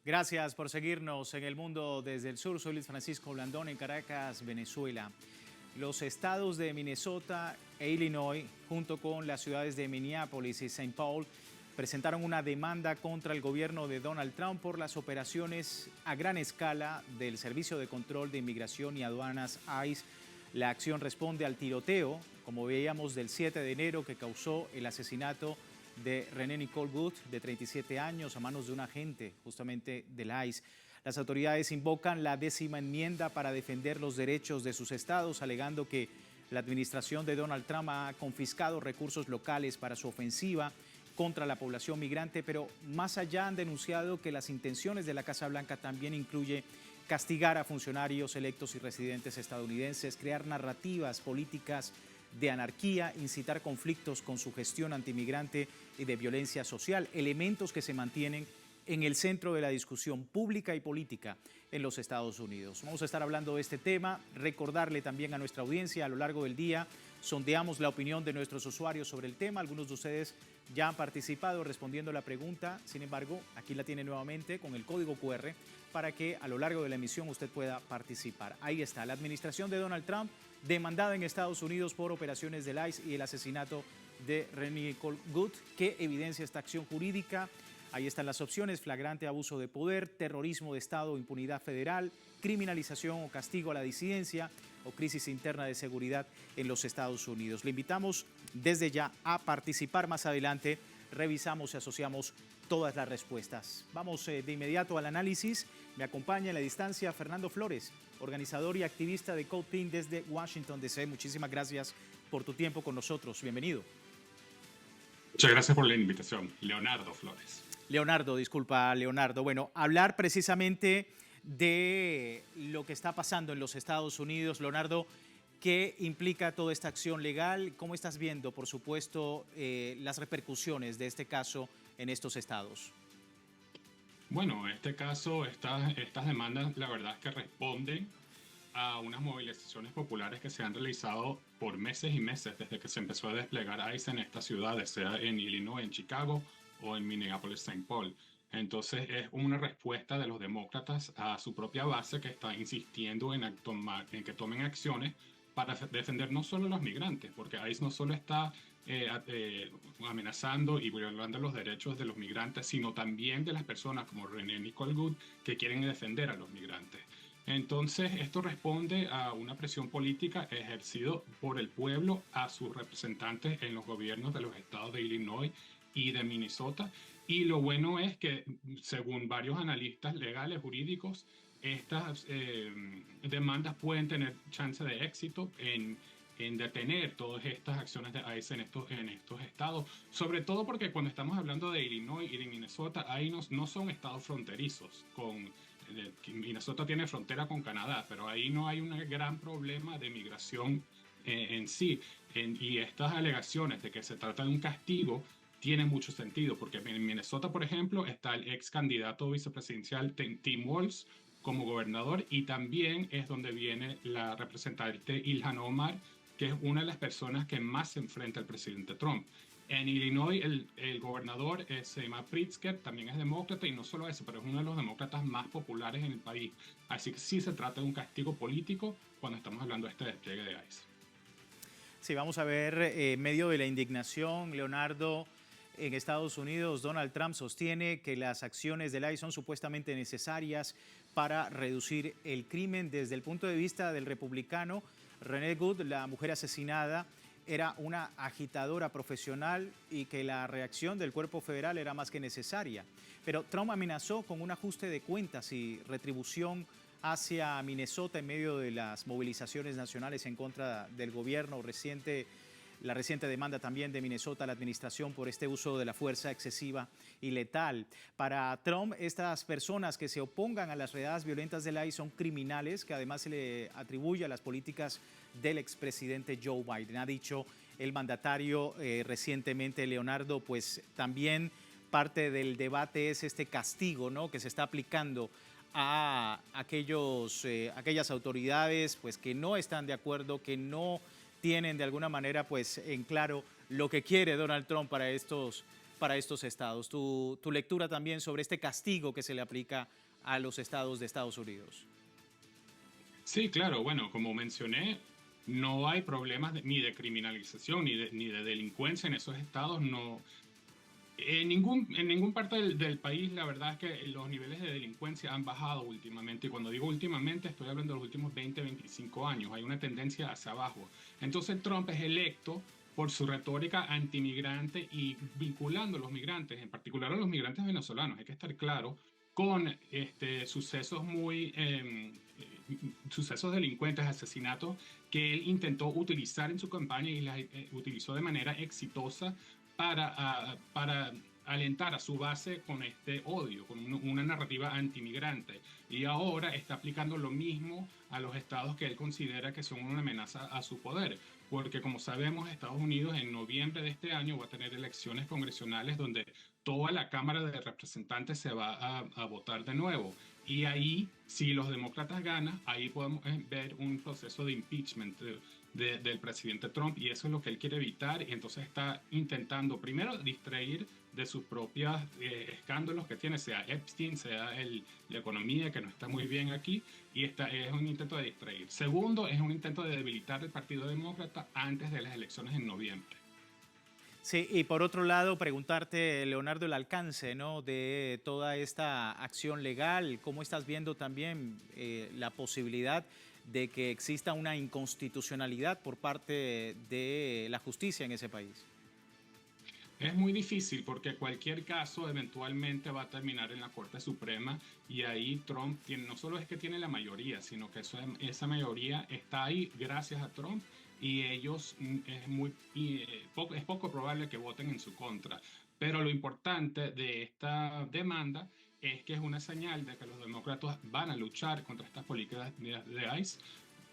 Gracias por seguirnos en El Mundo desde el Sur. Soy Luis Francisco Blandón en Caracas, Venezuela. Los estados de Minnesota e Illinois, junto con las ciudades de Minneapolis y Saint Paul, presentaron una demanda contra el gobierno de Donald Trump por las operaciones a gran escala del Servicio de Control de Inmigración y Aduanas ICE. La acción responde al tiroteo, como veíamos, del 7 de enero que causó el asesinato de Renee Nicole Good, de 37 años, a manos de un agente justamente del ICE. Las autoridades invocan la 10ª enmienda para defender los derechos de sus estados, alegando que la administración de Donald Trump ha confiscado recursos locales para su ofensiva contra la población migrante, pero más allá han denunciado que las intenciones de la Casa Blanca también incluye castigar a funcionarios electos y residentes estadounidenses, crear narrativas políticas de anarquía, incitar conflictos con su gestión antimigrante y de violencia social, elementos que se mantienen en el centro de la discusión pública y política en los Estados Unidos. Vamos a estar hablando de este tema, recordarle también a nuestra audiencia a lo largo del día, sondeamos la opinión de nuestros usuarios sobre el tema. Algunos de ustedes ya han participado respondiendo la pregunta, sin embargo, aquí la tiene nuevamente con el código QR para que a lo largo de la emisión usted pueda participar. Ahí está, la administración de Donald Trump demandada en Estados Unidos por operaciones del ICE y el asesinato de Renee Nicole Good. ¿Qué evidencia esta acción jurídica? Ahí están las opciones: flagrante abuso de poder, terrorismo de Estado, impunidad federal, criminalización o castigo a la disidencia o crisis interna de seguridad en los Estados Unidos. Le invitamos desde ya a participar. Más adelante revisamos y asociamos todas las respuestas. Vamos de inmediato al análisis. Me acompaña en la distancia Fernando Flores, organizador y activista de Code Pink desde Washington, D.C. Muchísimas gracias por tu tiempo con nosotros. Bienvenido. Muchas gracias por la invitación. Leonardo Flores. Leonardo. Bueno, hablar precisamente de lo que está pasando en los Estados Unidos. Leonardo, ¿qué implica toda esta acción legal? ¿Cómo estás viendo, por supuesto, las repercusiones de este caso en estos estados? Bueno, en este caso, estas demandas, la verdad es que responden a unas movilizaciones populares que se han realizado por meses y meses desde que se empezó a desplegar ICE en estas ciudades, sea en Illinois, en Chicago o en Minneapolis, Saint Paul. Entonces es una respuesta de los demócratas a su propia base, que está insistiendo en que tomen acciones para defender no solo a los migrantes, porque ICE no solo está amenazando y violando los derechos de los migrantes, sino también de las personas como Renee Nicole Good, que quieren defender a los migrantes. Entonces, esto responde a una presión política ejercida por el pueblo a sus representantes en los gobiernos de los estados de Illinois y de Minnesota. Y lo bueno es que, según varios analistas legales, jurídicos, estas demandas pueden tener chance de éxito en detener todas estas acciones de ICE en estos estados, sobre todo porque cuando estamos hablando de Illinois y de Minnesota, ahí no son estados fronterizos. Minnesota tiene frontera con Canadá, pero ahí no hay un gran problema de migración en sí. Y estas alegaciones de que se trata de un castigo tienen mucho sentido, porque en Minnesota, por ejemplo, está el ex candidato vicepresidencial Tim Walz como gobernador, y también es donde viene la representante Ilhan Omar, que es una de las personas que más se enfrenta al presidente Trump. En Illinois, el gobernador se llama Pritzker, también es demócrata, y no solo eso, pero es uno de los demócratas más populares en el país. Así que sí se trata de un castigo político cuando estamos hablando de este despliegue de ICE. Sí, vamos a ver, en medio de la indignación, Leonardo, en Estados Unidos, Donald Trump sostiene que las acciones del ICE son supuestamente necesarias para reducir el crimen. Desde el punto de vista del republicano, Renee Good, la mujer asesinada, era una agitadora profesional y que la reacción del cuerpo federal era más que necesaria. Pero Trump amenazó con un ajuste de cuentas y retribución hacia Minnesota en medio de las movilizaciones nacionales en contra del gobierno reciente. La reciente demanda también de Minnesota a la administración por este uso de la fuerza excesiva y letal. Para Trump, estas personas que se opongan a las redadas violentas del ICE son criminales, que además se le atribuye a las políticas del expresidente Joe Biden. Ha dicho el mandatario recientemente, Leonardo, pues también parte del debate es este castigo, ¿no?, que se está aplicando a aquellas autoridades pues, que no están de acuerdo, que no tienen de alguna manera pues en claro lo que quiere Donald Trump para estos para estos estados. Tu lectura también sobre este castigo que se le aplica a los estados de Estados Unidos. Sí, claro, bueno, como mencioné, no hay problemas ni de criminalización ni de delincuencia en esos estados, no. En ningún parte del país, la verdad es que los niveles de delincuencia han bajado últimamente. Y cuando digo últimamente, estoy hablando de los últimos 20, 25 años. Hay una tendencia hacia abajo. Entonces Trump es electo por su retórica antimigrante y vinculando a los migrantes, en particular a los migrantes venezolanos. Hay que estar claro con sucesos sucesos delincuentes, asesinatos que él intentó utilizar en su campaña y las utilizó de manera exitosa para alentar a su base con este odio, con una narrativa antimigrante. Y ahora está aplicando lo mismo a los estados que él considera que son una amenaza a su poder. Porque como sabemos, Estados Unidos en noviembre de este año va a tener elecciones congresionales donde toda la Cámara de Representantes se va a votar de nuevo. Y ahí, si los demócratas ganan, ahí podemos ver un proceso de impeachment del presidente Trump, y eso es lo que él quiere evitar. Y entonces está intentando primero distraer de sus propios escándalos que tiene, sea Epstein, sea la economía, que no está muy bien aquí, y es un intento de distraer. Segundo, es un intento de debilitar el Partido Demócrata antes de las elecciones en noviembre. Sí, y por otro lado, preguntarte, Leonardo, el alcance, ¿no?, de toda esta acción legal. ¿Cómo estás viendo también la posibilidad de que exista una inconstitucionalidad por parte de la justicia en ese país? Es muy difícil porque cualquier caso eventualmente va a terminar en la Corte Suprema, y ahí Trump no solo es que tiene la mayoría, sino que esa mayoría está ahí gracias a Trump, y ellos es poco probable que voten en su contra. Pero lo importante de esta demanda es que es una señal de que los demócratas van a luchar contra estas políticas de ICE.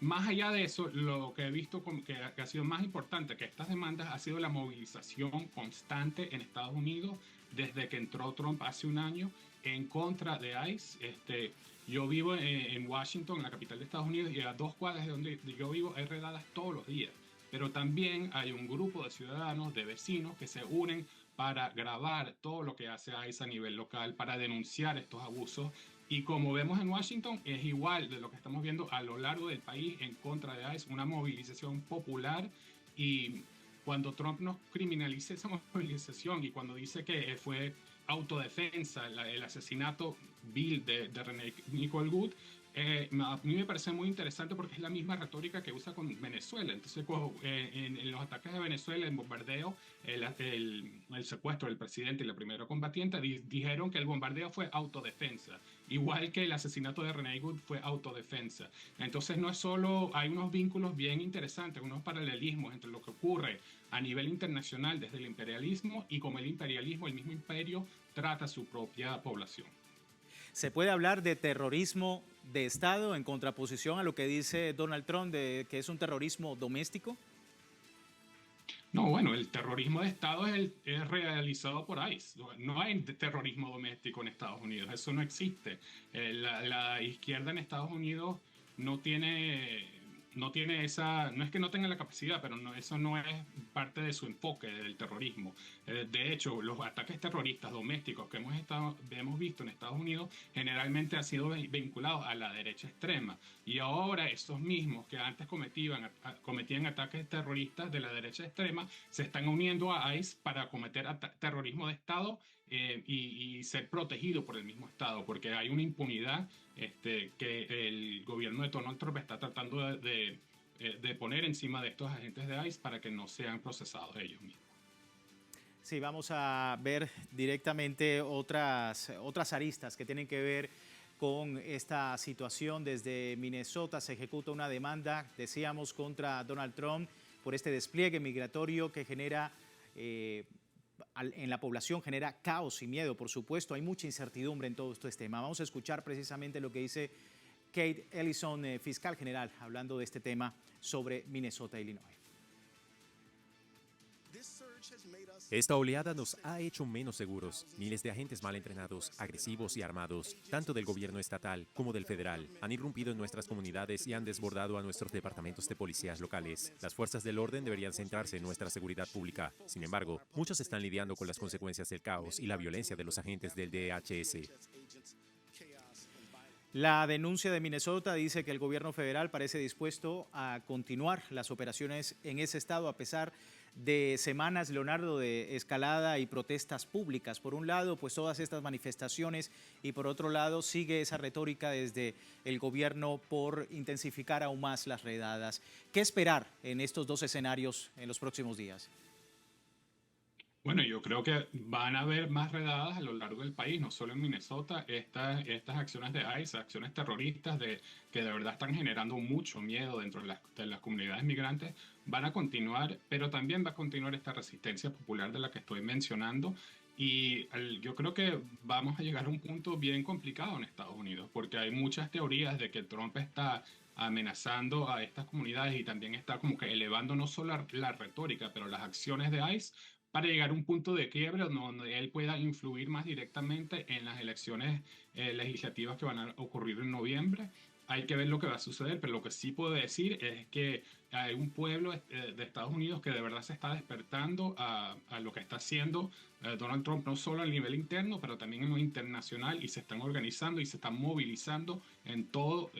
Más allá de eso, lo que he visto que ha sido más importante que estas demandas ha sido la movilización constante en Estados Unidos desde que entró Trump hace un año en contra de ICE. Yo vivo en Washington, en la capital de Estados Unidos, y a 2 cuadras de donde yo vivo hay redadas todos los días. Pero también hay un grupo de ciudadanos, de vecinos, que se unen para grabar todo lo que hace ICE a nivel local, para denunciar estos abusos. Y como vemos en Washington, es igual de lo que estamos viendo a lo largo del país en contra de ICE, una movilización popular. Y cuando Trump nos criminaliza esa movilización, y cuando dice que fue autodefensa el asesinato vil de René Nicole Goode, a mí me parece muy interesante porque es la misma retórica que usa con Venezuela. Entonces, en los ataques de Venezuela, el bombardeo, el secuestro del presidente y la primera combatiente, dijeron que el bombardeo fue autodefensa, igual que el asesinato de René Goode fue autodefensa. Entonces, no es solo, hay unos vínculos bien interesantes, unos paralelismos entre lo que ocurre a nivel internacional desde el imperialismo y cómo el imperialismo, el mismo imperio, trata a su propia población. ¿Se puede hablar de terrorismo de Estado en contraposición a lo que dice Donald Trump de que es un terrorismo doméstico? No, bueno, el terrorismo de Estado es realizado por ICE. No hay terrorismo doméstico en Estados Unidos, eso no existe. La izquierda en Estados Unidos no tiene, no tiene esa, no es que no tenga la capacidad, pero eso no es parte de su enfoque del terrorismo. De hecho, los ataques terroristas domésticos que hemos visto en Estados Unidos generalmente han sido vinculados a la derecha extrema. Y ahora esos mismos que antes cometían ataques terroristas de la derecha extrema se están uniendo a ICE para cometer terrorismo de Estado, y ser protegido por el mismo Estado, porque hay una impunidad que el gobierno de Donald Trump está tratando de poner encima de estos agentes de ICE para que no sean procesados ellos mismos. Sí, vamos a ver directamente otras aristas que tienen que ver con esta situación. Desde Minnesota se ejecuta una demanda, decíamos, contra Donald Trump por este despliegue migratorio que genera en la población, genera caos y miedo, por supuesto. Hay mucha incertidumbre en todo este tema. Vamos a escuchar precisamente lo que dice Kate Ellison, fiscal general, hablando de este tema sobre Minnesota, Illinois. Esta oleada nos ha hecho menos seguros. Miles de agentes mal entrenados, agresivos y armados, tanto del gobierno estatal como del federal, han irrumpido en nuestras comunidades y han desbordado a nuestros departamentos de policías locales. Las fuerzas del orden deberían centrarse en nuestra seguridad pública. Sin embargo, muchos están lidiando con las consecuencias del caos y la violencia de los agentes del DHS. La denuncia de Minnesota dice que el gobierno federal parece dispuesto a continuar las operaciones en ese estado a pesar de semanas, Leonardo, de escalada y protestas públicas. Por un lado, pues todas estas manifestaciones y por otro lado sigue esa retórica desde el gobierno por intensificar aún más las redadas. ¿Qué esperar en estos dos escenarios en los próximos días? Bueno, yo creo que van a haber más redadas a lo largo del país, no solo en Minnesota. Estas acciones de ICE, acciones terroristas que de verdad están generando mucho miedo dentro de las comunidades migrantes, van a continuar, pero también va a continuar esta resistencia popular de la que estoy mencionando. Y yo creo que vamos a llegar a un punto bien complicado en Estados Unidos, porque hay muchas teorías de que Trump está amenazando a estas comunidades y también está como que elevando no solo la retórica, pero las acciones de ICE para llegar a un punto de quiebre donde él pueda influir más directamente en las elecciones legislativas que van a ocurrir en noviembre. Hay que ver lo que va a suceder, pero lo que sí puedo decir es que hay un pueblo de Estados Unidos que de verdad se está despertando a lo que está haciendo Donald Trump, no solo a nivel interno, pero también en lo internacional, y se están organizando y se están movilizando en todo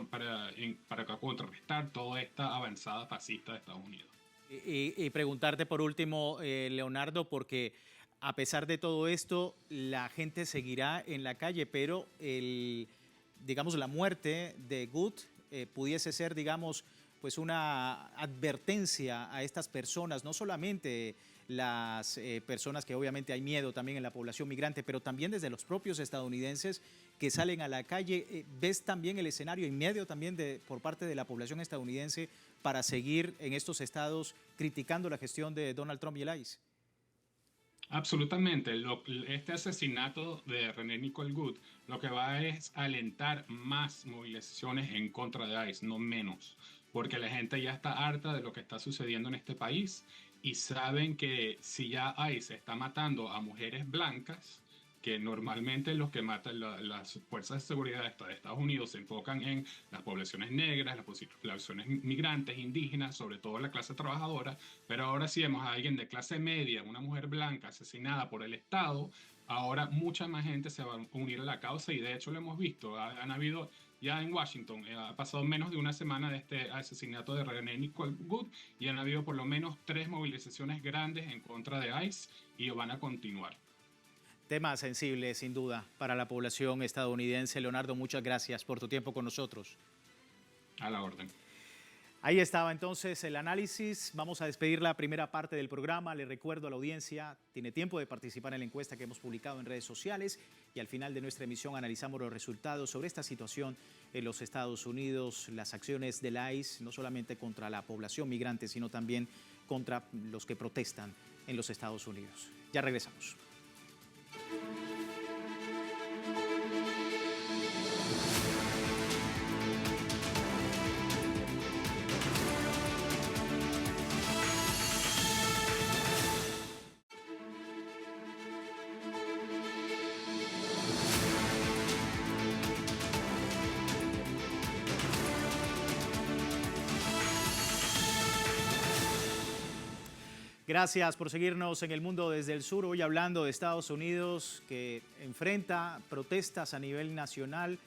para contrarrestar toda esta avanzada fascista de Estados Unidos. Y preguntarte por último, Leonardo, porque a pesar de todo esto, la gente seguirá en la calle, pero digamos, la muerte de Good pudiese ser, digamos, pues una advertencia a estas personas, no solamente las personas que obviamente hay miedo también en la población migrante, pero también desde los propios estadounidenses que salen a la calle. ¿Ves también el escenario en medio también por parte de la población estadounidense para seguir en estos estados criticando la gestión de Donald Trump y el ICE? Absolutamente. Este asesinato de René Nicole Good lo que va es alentar más movilizaciones en contra de ICE, no menos, porque la gente ya está harta de lo que está sucediendo en este país y saben que si ya ICE está matando a mujeres blancas, que normalmente los que matan las fuerzas de seguridad de Estados Unidos se enfocan en las poblaciones negras, las poblaciones migrantes, indígenas, sobre todo la clase trabajadora, pero ahora si vemos a alguien de clase media, una mujer blanca asesinada por el Estado, ahora mucha más gente se va a unir a la causa y de hecho lo hemos visto, han habido ya en Washington, ha pasado menos de una semana de este asesinato de René Nicole Good y han habido por lo menos 3 movilizaciones grandes en contra de ICE y van a continuar. Tema sensible, sin duda, para la población estadounidense. Leonardo, muchas gracias por tu tiempo con nosotros. A la orden. Ahí estaba entonces el análisis. Vamos a despedir la primera parte del programa. Le recuerdo a la audiencia, tiene tiempo de participar en la encuesta que hemos publicado en redes sociales y al final de nuestra emisión analizamos los resultados sobre esta situación en los Estados Unidos, las acciones del ICE, no solamente contra la población migrante, sino también contra los que protestan en los Estados Unidos. Ya regresamos. Gracias por seguirnos en El Mundo desde el Sur, hoy hablando de Estados Unidos que enfrenta protestas a nivel nacional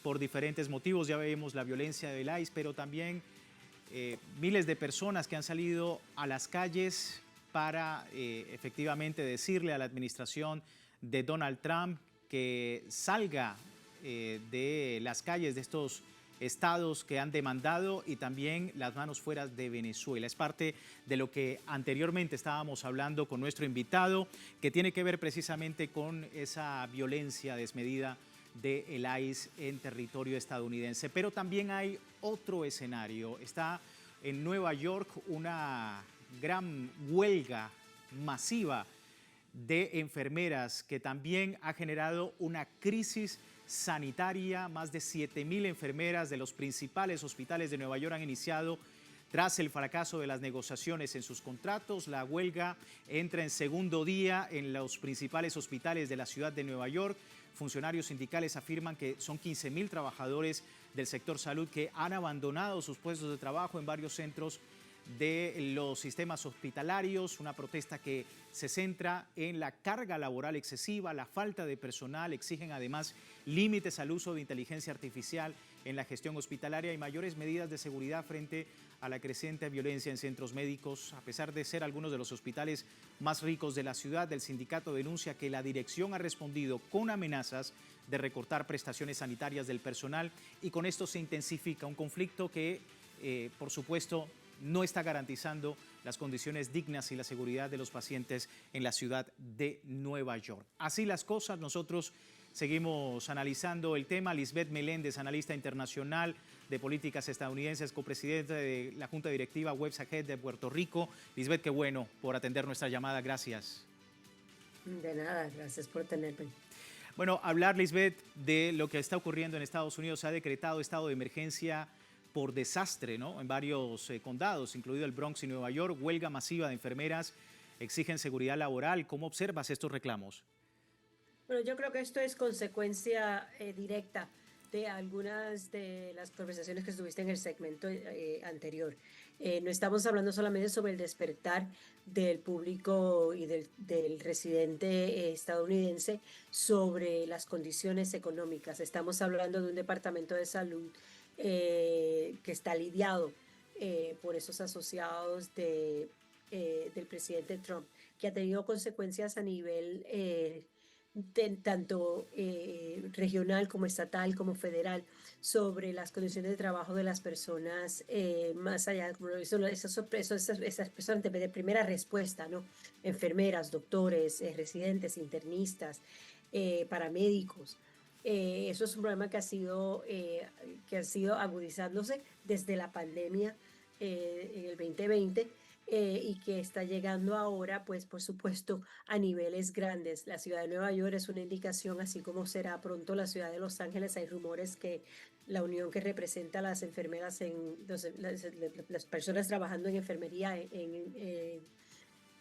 por diferentes motivos. Ya vemos la violencia del ICE, pero también miles de personas que han salido a las calles para efectivamente decirle a la administración de Donald Trump que salga de las calles de estos estados que han demandado y también las manos fuera de Venezuela. Es parte de lo que anteriormente estábamos hablando con nuestro invitado, que tiene que ver precisamente con esa violencia desmedida del ICE en territorio estadounidense. Pero también hay otro escenario. Está en Nueva York una gran huelga masiva de enfermeras que también ha generado una crisis sanitaria. Más de 7.000 enfermeras de los principales hospitales de Nueva York han iniciado Tras el fracaso de las negociaciones en sus contratos, la huelga entra en segundo día en los principales hospitales de la ciudad de Nueva York. Funcionarios sindicales afirman que son 15.000 trabajadores del sector salud que han abandonado sus puestos de trabajo en varios centros de los sistemas hospitalarios, una protesta que se centra en la carga laboral excesiva, la falta de personal, exigen además límites al uso de inteligencia artificial en la gestión hospitalaria y mayores medidas de seguridad frente a la creciente violencia en centros médicos. A pesar de ser algunos de los hospitales más ricos de la ciudad, el sindicato denuncia que la dirección ha respondido con amenazas de recortar prestaciones sanitarias del personal y con esto se intensifica un conflicto que, por supuesto, no está garantizando las condiciones dignas y la seguridad de los pacientes en la ciudad de Nueva York. Así las cosas, nosotros seguimos analizando el tema. Lisbeth Meléndez, analista internacional de políticas estadounidenses, copresidenta de la Junta Directiva WebSAGED de Puerto Rico. Lisbeth, qué bueno por atender nuestra llamada. Gracias. De nada, gracias por tenerme. Bueno, hablar, Lisbeth, de lo que está ocurriendo en Estados Unidos. Se ha decretado estado de emergencia por desastre, ¿no? En varios condados, incluido el Bronx y Nueva York. Huelga masiva de enfermeras, exigen seguridad laboral. ¿Cómo observas estos reclamos? Bueno, yo creo que esto es consecuencia directa de algunas de las conversaciones que estuviste en el segmento anterior. No estamos hablando solamente sobre el despertar del público y del residente estadounidense sobre las condiciones económicas. Estamos hablando de un departamento de salud que está lidiado por esos asociados del presidente Trump, que ha tenido consecuencias a nivel tanto regional como estatal como federal sobre las condiciones de trabajo de las personas más allá, como esas personas de primera respuesta, ¿no? Enfermeras, doctores, residentes, internistas, paramédicos. Eso es un problema que ha sido agudizándose desde la pandemia en el 2020 y que está llegando ahora, pues por supuesto, a niveles grandes. La ciudad de Nueva York es una indicación, así como será pronto la ciudad de Los Ángeles. Hay rumores que la unión que representa a las enfermeras, las personas trabajando en enfermería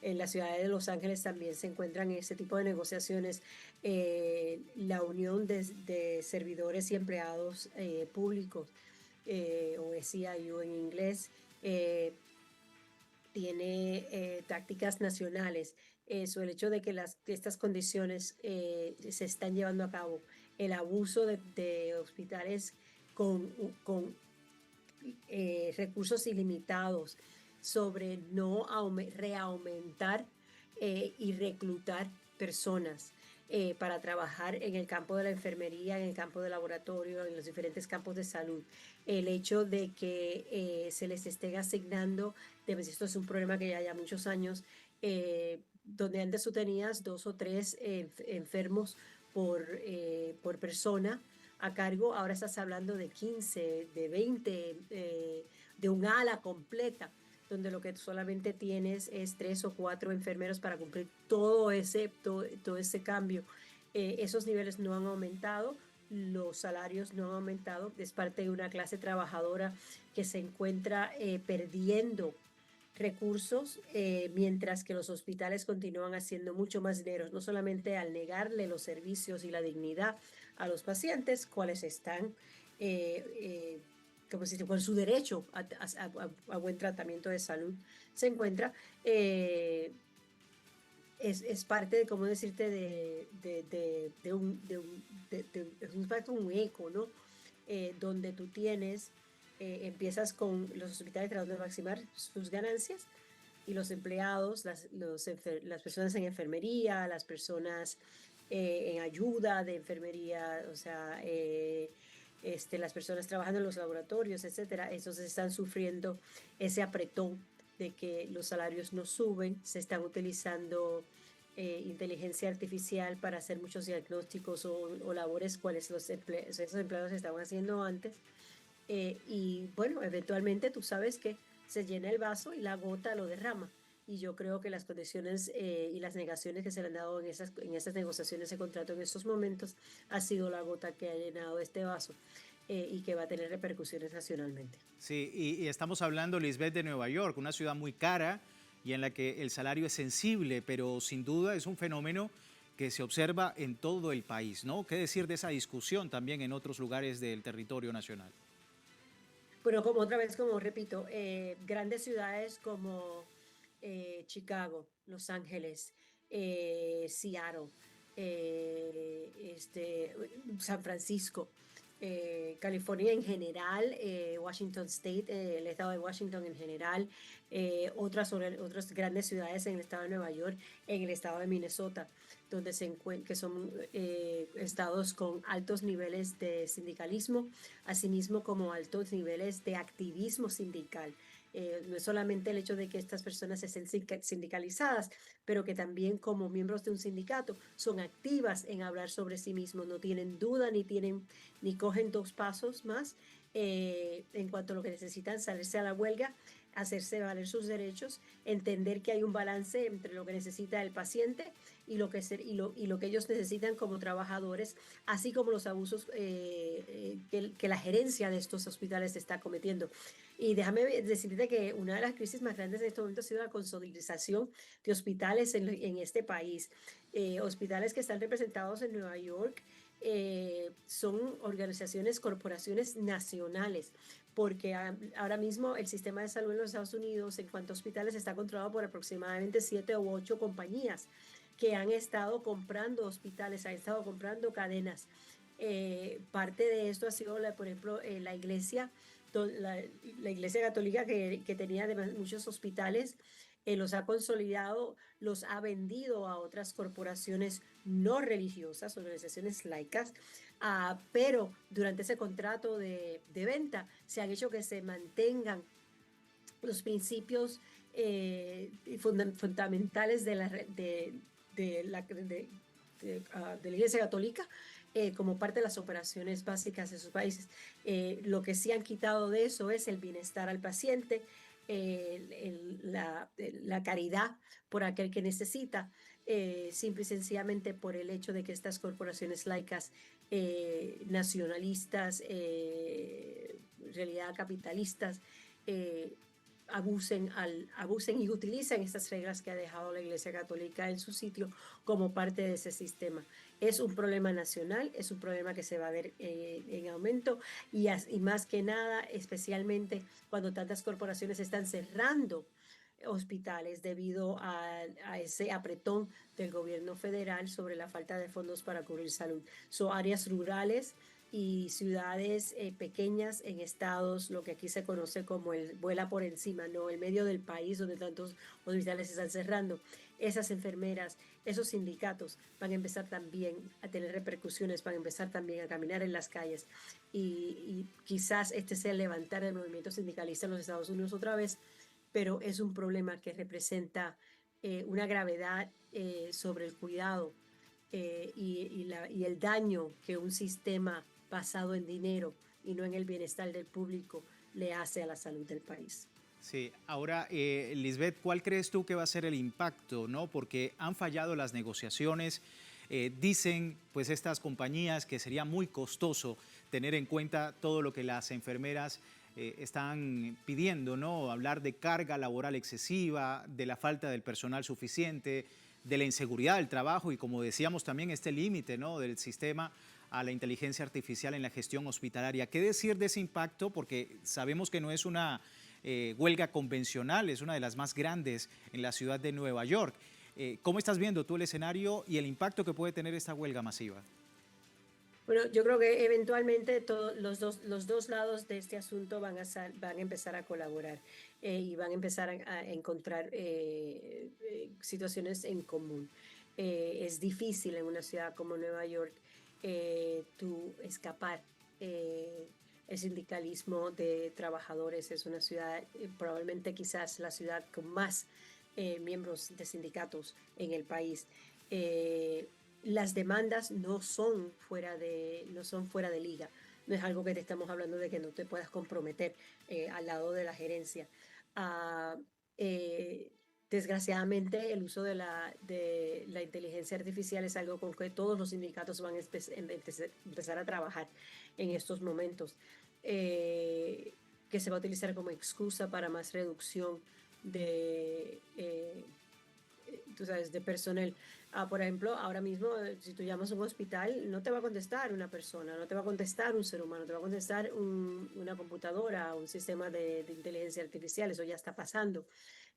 en la ciudad de Los Ángeles también se encuentran en ese tipo de negociaciones. La unión de servidores y empleados públicos, o SEIU en inglés, tiene tácticas nacionales. El hecho de que estas condiciones se están llevando a cabo, el abuso de hospitales con recursos ilimitados, sobre no reaumentar y reclutar personas para trabajar en el campo de la enfermería, en el campo de laboratorio, en los diferentes campos de salud. El hecho de que se les estén asignando, esto es un problema que ya hay muchos años, donde antes tú tenías 2 o 3 enfermos por persona a cargo, ahora estás hablando de 15, de 20, de un ala completa, donde lo que solamente tienes es 3 o 4 enfermeros para cumplir todo ese cambio. Esos niveles no han aumentado, los salarios no han aumentado, es parte de una clase trabajadora que se encuentra perdiendo recursos, mientras que los hospitales continúan haciendo mucho más dinero, no solamente al negarle los servicios y la dignidad a los pacientes, cuales están como si con su derecho a buen tratamiento de salud se encuentra, es parte de, ¿cómo decirte?, de un eco, ¿no? Donde tú tienes, empiezas con los hospitales tratando de maximizar sus ganancias y los empleados, las personas en enfermería, las personas en ayuda de enfermería, o sea, las personas trabajando en los laboratorios, etcétera, esos están sufriendo ese apretón de que los salarios no suben, se están utilizando inteligencia artificial para hacer muchos diagnósticos o labores cuales esos empleados estaban haciendo antes. Y bueno, eventualmente tú sabes que se llena el vaso y la gota lo derrama. Y yo creo que las condiciones y las negaciones que se le han dado en esas negociaciones de contrato en estos momentos ha sido la gota que ha llenado este vaso. y que va a tener repercusiones nacionalmente. Sí, y estamos hablando, Lisbeth, de Nueva York, una ciudad muy cara y en la que el salario es sensible, pero sin duda es un fenómeno que se observa en todo el país, ¿no? ¿Qué decir de esa discusión también en otros lugares del territorio nacional? Bueno, como otra vez, como repito, grandes ciudades como Chicago, Los Ángeles, Seattle, San Francisco, California en general, Washington State, el estado de Washington en general, otras grandes ciudades en el estado de Nueva York, en el estado de Minnesota, donde se encuentran, que son estados con altos niveles de sindicalismo, asimismo como altos niveles de activismo sindical. No es solamente el hecho de que estas personas estén sindicalizadas, pero que también como miembros de un sindicato son activas en hablar sobre sí mismos, no tienen duda ni cogen dos pasos más en cuanto a lo que necesitan, salirse a la huelga, hacerse valer sus derechos, entender que hay un balance entre lo que necesita el paciente y lo que ellos necesitan como trabajadores, así como los abusos que la gerencia de estos hospitales está cometiendo. Y déjame decirte que una de las crisis más grandes en este momento ha sido la consolidación de hospitales en este país. Hospitales que están representados en Nueva York son organizaciones, corporaciones nacionales, porque ahora mismo el sistema de salud en los Estados Unidos en cuanto a hospitales está controlado por aproximadamente 7 u 8 compañías que han estado comprando hospitales, han estado comprando cadenas. Parte de esto ha sido, por ejemplo, la iglesia católica que tenía además muchos hospitales, los ha consolidado, los ha vendido a otras corporaciones no religiosas, organizaciones laicas, pero durante ese contrato de venta se han hecho que se mantengan los principios fundamentales de la Iglesia Católica como parte de las operaciones básicas de sus países. Lo que sí han quitado de eso es el bienestar al paciente, la caridad por aquel que necesita, simple y sencillamente por el hecho de que estas corporaciones laicas nacionalistas, en realidad capitalistas, abusen y utilicen estas reglas que ha dejado la Iglesia Católica en su sitio como parte de ese sistema. Es un problema nacional, es un problema que se va a ver en aumento y más que nada, especialmente cuando tantas corporaciones están cerrando hospitales debido a ese apretón del gobierno federal sobre la falta de fondos para cubrir salud. Son áreas rurales y ciudades pequeñas en estados, lo que aquí se conoce como el vuela por encima, ¿no? El medio del país donde tantos hospitales se están cerrando. Esas enfermeras, esos sindicatos van a empezar también a tener repercusiones, van a empezar también a caminar en las calles y quizás este sea el levantar el movimiento sindicalista en los Estados Unidos otra vez, pero es un problema que representa una gravedad sobre el cuidado y el daño que un sistema basado en dinero y no en el bienestar del público le hace a la salud del país. Sí, ahora, Lisbeth, ¿cuál crees tú que va a ser el impacto, no? Porque han fallado las negociaciones. Dicen, pues, estas compañías que sería muy costoso tener en cuenta todo lo que las enfermeras están pidiendo, ¿no? Hablar de carga laboral excesiva, de la falta del personal suficiente, de la inseguridad del trabajo y, como decíamos, también este límite, ¿no? Del sistema a la inteligencia artificial en la gestión hospitalaria. ¿Qué decir de ese impacto? Porque sabemos que no es una huelga convencional, es una de las más grandes en la ciudad de Nueva York. ¿Cómo estás viendo tú el escenario y el impacto que puede tener esta huelga masiva? Bueno, yo creo que eventualmente los dos lados de este asunto van a empezar a colaborar y van a empezar a encontrar situaciones en común. Es difícil en una ciudad como Nueva York tú escapar. El sindicalismo de trabajadores es una ciudad, probablemente quizás la ciudad con más miembros de sindicatos en el país. Las demandas no son fuera de liga. No es algo que te estamos hablando de que no te puedas comprometer al lado de la gerencia. Uh, eh, Desgraciadamente, el uso de la inteligencia artificial es algo con que todos los sindicatos van a empezar a trabajar en estos momentos, que se va a utilizar como excusa para más reducción de, tú sabes, de personal. Por ejemplo, ahora mismo, si tú llamas a un hospital, no te va a contestar una persona, no te va a contestar un ser humano, te va a contestar una computadora, un sistema de inteligencia artificial. Eso ya está pasando.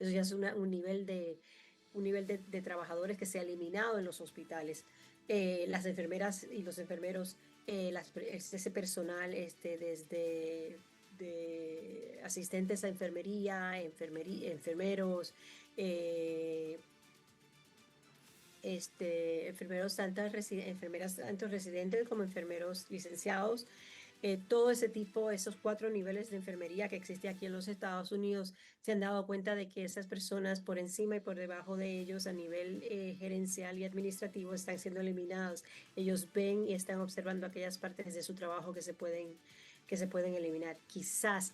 Eso ya es un nivel de trabajadores que se ha eliminado en los hospitales. Las enfermeras y los enfermeros, ese personal, desde de asistentes a enfermería, enfermeros, enfermeras tanto residentes como enfermeros licenciados, todo ese tipo, esos 4 niveles de enfermería que existe aquí en los Estados Unidos, se han dado cuenta de que esas personas por encima y por debajo de ellos a nivel gerencial y administrativo están siendo eliminadas. Ellos ven y están observando aquellas partes de su trabajo que se pueden eliminar. Quizás,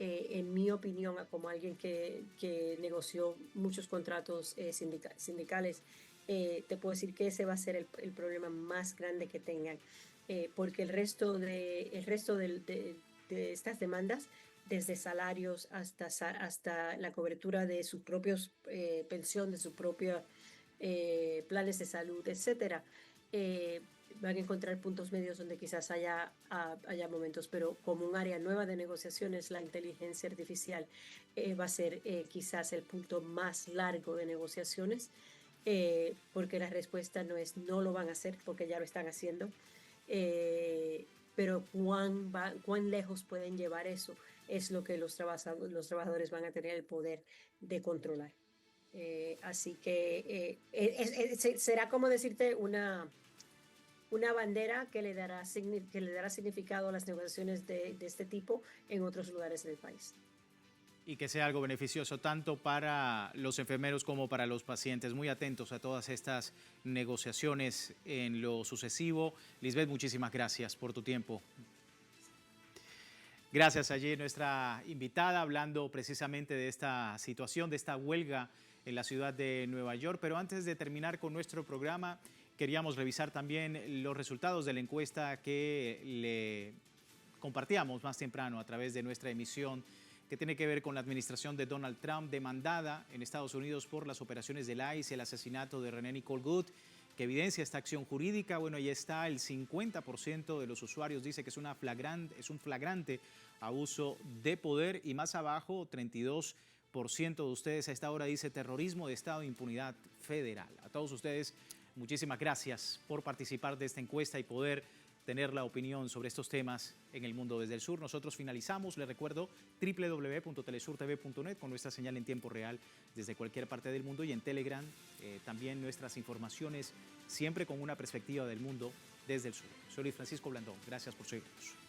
en mi opinión, como alguien que negoció muchos contratos sindicales, te puedo decir que ese va a ser el problema más grande que tengan, porque el resto de estas demandas, desde salarios hasta la cobertura de sus propios pensión, de sus propios planes de salud, etcétera, van a encontrar puntos medios donde quizás haya momentos, pero como un área nueva de negociaciones, la inteligencia artificial va a ser quizás el punto más largo de negociaciones, porque la respuesta no es no lo van a hacer, porque ya lo están haciendo, pero cuán lejos pueden llevar eso es lo que los trabajadores van a tener el poder de controlar. Así que será como decirte una bandera que le dará significado a las negociaciones de este tipo en otros lugares del país. Y que sea algo beneficioso tanto para los enfermeros como para los pacientes. Muy atentos a todas estas negociaciones en lo sucesivo. Lisbeth, muchísimas gracias por tu tiempo. Gracias. Allí nuestra invitada hablando precisamente de esta situación, de esta huelga en la ciudad de Nueva York. Pero antes de terminar con nuestro programa, queríamos revisar también los resultados de la encuesta que le compartíamos más temprano a través de nuestra emisión, que tiene que ver con la administración de Donald Trump, demandada en Estados Unidos por las operaciones del ICE y el asesinato de René Nicole Goode, que evidencia esta acción jurídica. Bueno, ahí está, el 50% de los usuarios dice que es un flagrante abuso de poder, y más abajo, 32% de ustedes a esta hora dice terrorismo de Estado e impunidad federal. A todos ustedes, muchísimas gracias por participar de esta encuesta y poder tener la opinión sobre estos temas en el mundo desde el sur. Nosotros finalizamos, les recuerdo, www.telesurtv.net con nuestra señal en tiempo real desde cualquier parte del mundo, y en Telegram también nuestras informaciones siempre con una perspectiva del mundo desde el sur. Soy Luis Francisco Blandón, gracias por seguirnos.